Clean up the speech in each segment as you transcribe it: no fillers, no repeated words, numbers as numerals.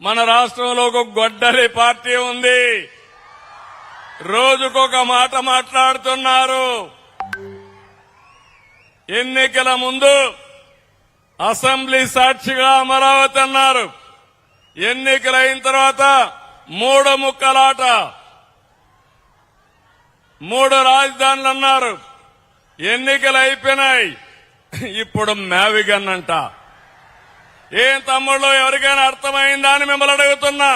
మన రాష్ట్రంలో ఒక గొడ్డలి పార్టీ ఉంది. రోజుకొక మాట మాట్లాడుతున్నారు. ఎన్నికల ముందు అసెంబ్లీ సాక్షిగా అమరావతి అన్నారు. ఎన్నికలైన తర్వాత మూడు ముక్కలాట, మూడు రాజధానులు అన్నారు. ఎన్నికలు అయిపోయినాయి. ఇప్పుడు మ్యావిగన్ అంట. ఏం తమ్ముళ్ళు, ఎవరికైనా అర్థమైందా అని మిమ్మల్ని అడుగుతున్నా.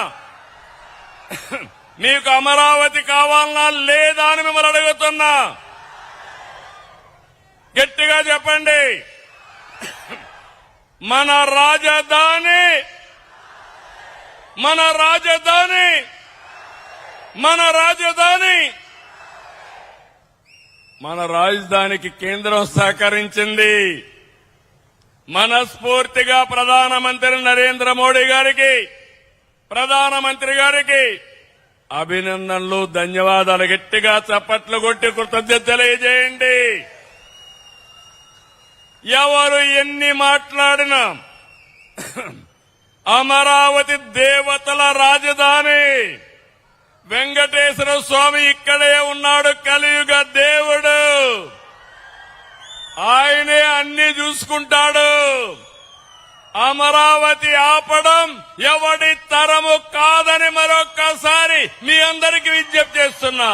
మీకు అమరావతి కావాలన్నా లేదా అని మిమ్మల్ని అడుగుతున్నా. గట్టిగా చెప్పండి. మన రాజధాని, మన రాజధాని, మన రాజధాని, మన రాజధానికి కేంద్రం సహకరించింది. మనస్ఫూర్తిగా ప్రధానమంత్రి నరేంద్ర మోడీ గారికి, ప్రధానమంత్రి గారికి అభినందనలు, ధన్యవాదాలు. గట్టిగా చప్పట్లు కొట్టి కృతజ్ఞత తెలియజేయండి. ఎవరు ఎన్ని మాట్లాడినా అమరావతి దేవతల రాజధాని. వెంకటేశ్వర స్వామి ఇక్కడే ఉన్నాడు, కలియుగ దేవుడు. ఆయనే అన్ని చూసుకుంటాడు. అమరావతి ఆపడం ఎవడి తరము కాదని మరొక్కసారి మీ అందరికీ విజ్ఞప్తి చేస్తున్నా.